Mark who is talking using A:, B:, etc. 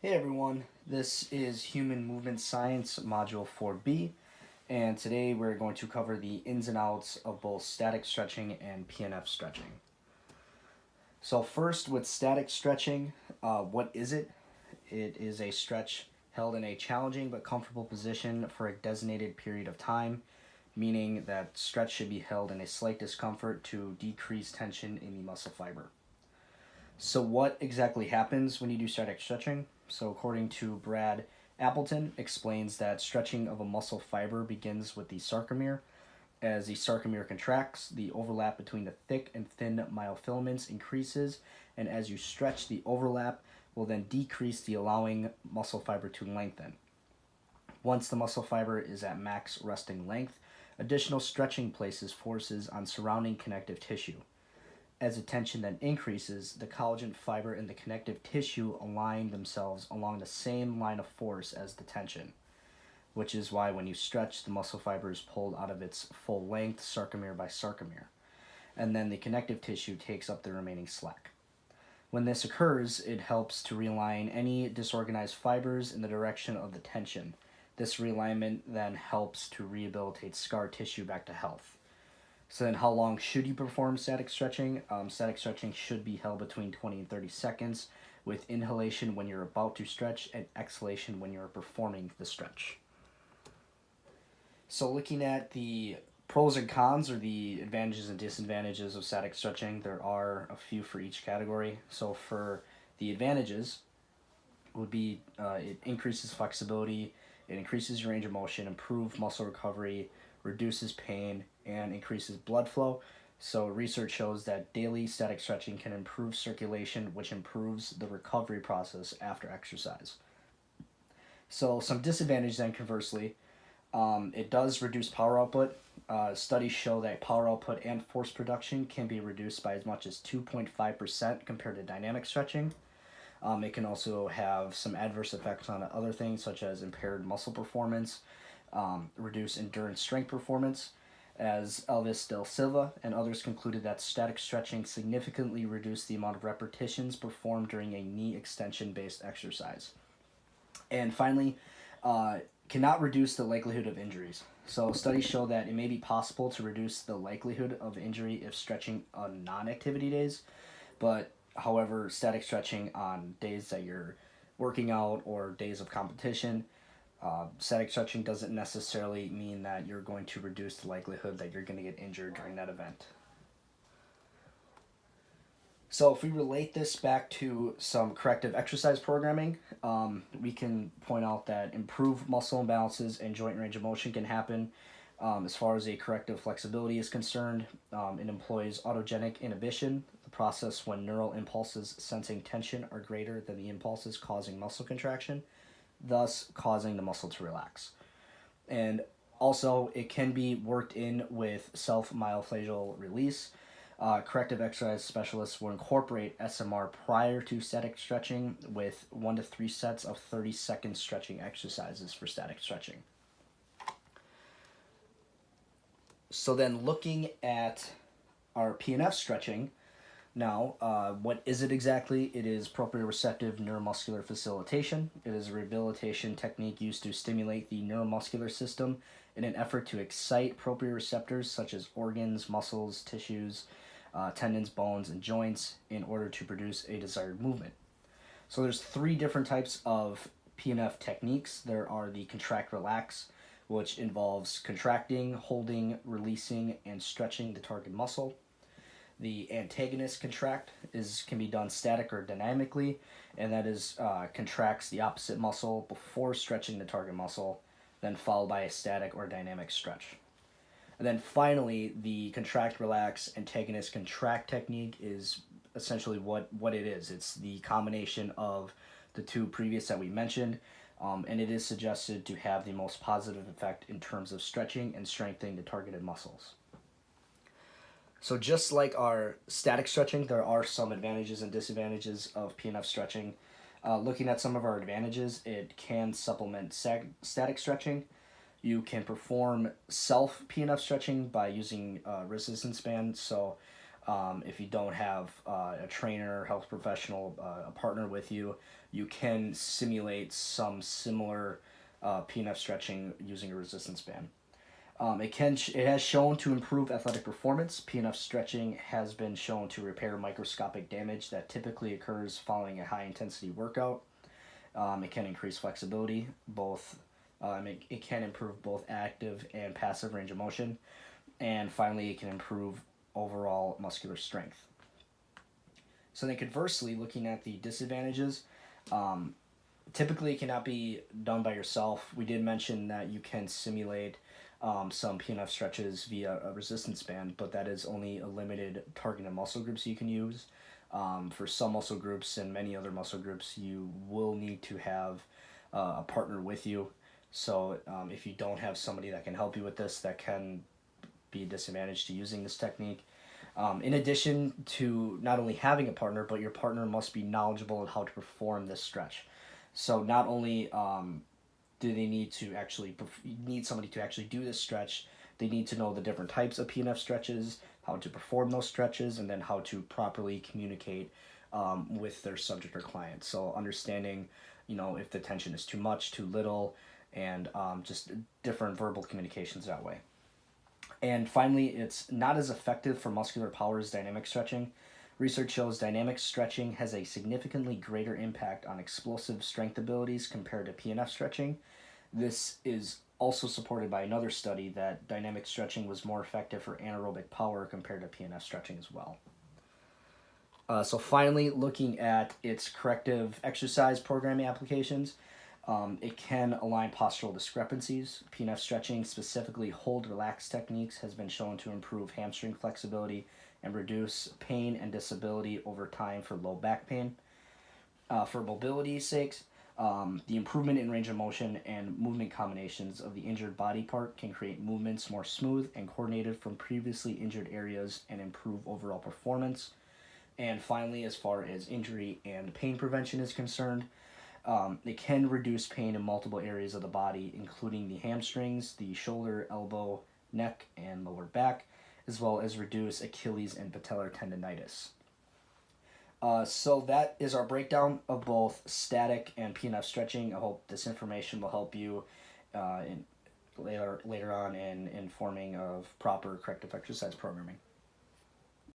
A: Hey everyone, this is Human Movement Science Module 4B, and today we're going to cover the ins and outs of both static stretching and PNF stretching. So, first with static stretching, what is it? It is a stretch held in a challenging but comfortable position for a designated period of time, meaning that stretch should be held in a slight discomfort to decrease tension in the muscle fiber. So, what exactly happens when you do static stretching? So, according to Brad Appleton, explains that stretching of a muscle fiber begins with the sarcomere. As the sarcomere contracts, the overlap between the thick and thin myofilaments increases, and as you stretch, the overlap will then decrease the allowing muscle fiber to lengthen. Once the muscle fiber is at max resting length, additional stretching places forces on surrounding connective tissue. As the tension then increases, the collagen fiber and the connective tissue align themselves along the same line of force as the tension, which is why when you stretch, the muscle fiber is pulled out of its full length, sarcomere by sarcomere, and then the connective tissue takes up the remaining slack. When this occurs, it helps to realign any disorganized fibers in the direction of the tension. This realignment then helps to rehabilitate scar tissue back to health. So then how long should you perform static stretching? Static stretching should be held between 20 and 30 seconds with inhalation when you're about to stretch and exhalation when you're performing the stretch. So looking at the pros and cons or the advantages and disadvantages of static stretching, there are a few for each category. So for the advantages would be it increases flexibility, it increases your range of motion, improve muscle recovery, reduces pain, and increases blood flow. So research shows that daily static stretching can improve circulation, which improves the recovery process after exercise. So some disadvantages then conversely, it does reduce power output. Studies show that power output and force production can be reduced by as much as 2.5% compared to dynamic stretching. It can also have some adverse effects on other things, such as impaired muscle performance, reduced endurance strength performance, as Elvis Del Silva and others concluded that static stretching significantly reduced the amount of repetitions performed during a knee extension based exercise. And finally, cannot reduce the likelihood of injuries. So studies show that it may be possible to reduce the likelihood of injury if stretching on non-activity days, but however, static stretching on days that you're working out or days of competition, static stretching doesn't necessarily mean that you're going to reduce the likelihood that you're going to get injured during that event. So if we relate this back to some corrective exercise programming, we can point out that improved muscle imbalances and joint range of motion can happen. As far as a corrective flexibility is concerned, it employs autogenic inhibition, the process when neural impulses sensing tension are greater than the impulses causing muscle contraction, thus causing the muscle to relax. And also, it can be worked in with self myofascial release. Corrective exercise specialists will incorporate SMR prior to static stretching with 1 to 3 sets of 30-second stretching exercises for static stretching. So then looking at our PNF stretching, now, what is it exactly? It is proprioceptive neuromuscular facilitation. It is a rehabilitation technique used to stimulate the neuromuscular system in an effort to excite proprioceptors such as organs, muscles, tissues, tendons, bones, and joints in order to produce a desired movement. So there's three different types of PNF techniques. There are the contract relax, which involves contracting, holding, releasing, and stretching the target muscle. The antagonist contract can be done static or dynamically, and that is contracts the opposite muscle before stretching the target muscle, then followed by a static or dynamic stretch. And then finally, the contract relax antagonist contract technique is essentially what it is. It's the combination of the two previous that we mentioned, and it is suggested to have the most positive effect in terms of stretching and strengthening the targeted muscles. So just like our static stretching, there are some advantages and disadvantages of PNF stretching. Looking at some of our advantages, it can supplement static stretching. You can perform self PNF stretching by using resistance bands. So If you don't have a trainer, health professional, a partner with you, you can simulate some similar PNF stretching using a resistance band. It has shown to improve athletic performance. PNF stretching has been shown to repair microscopic damage that typically occurs following a high intensity workout. It can increase flexibility, it can improve both active and passive range of motion, and finally, it can improve overall muscular strength. So then, conversely, looking at the disadvantages, typically it cannot be done by yourself. We did mention that you can simulate some PNF stretches via a resistance band, but that is only a limited targeted muscle groups you can use. For some muscle groups and many other muscle groups, you will need to have a partner with you. So if you don't have somebody that can help you with this, that can be a disadvantage to using this technique. In addition to not only having a partner, but your partner must be knowledgeable on how to perform this stretch. So not only do they need somebody to actually do this stretch, they need to know the different types of PNF stretches, how to perform those stretches, and then how to properly communicate with their subject or client. So understanding, if the tension is too much, too little, and just different verbal communications that way. And finally, it's not as effective for muscular power as dynamic stretching. Research shows dynamic stretching has a significantly greater impact on explosive strength abilities compared to PNF stretching. This is also supported by another study that dynamic stretching was more effective for anaerobic power compared to PNF stretching as well. So finally, looking at its corrective exercise programming applications, it can align postural discrepancies. PNF stretching, specifically hold relax techniques, has been shown to improve hamstring flexibility and reduce pain and disability over time for low back pain. For mobility's sakes, the improvement in range of motion and movement combinations of the injured body part can create movements more smooth and coordinated from previously injured areas and improve overall performance. And finally, as far as injury and pain prevention is concerned, it can reduce pain in multiple areas of the body, including the hamstrings, the shoulder, elbow, neck, and lower back, as well as reduce Achilles and patellar tendonitis. So that is our breakdown of both static and PNF stretching. I hope this information will help you later on in informing of proper corrective exercise programming.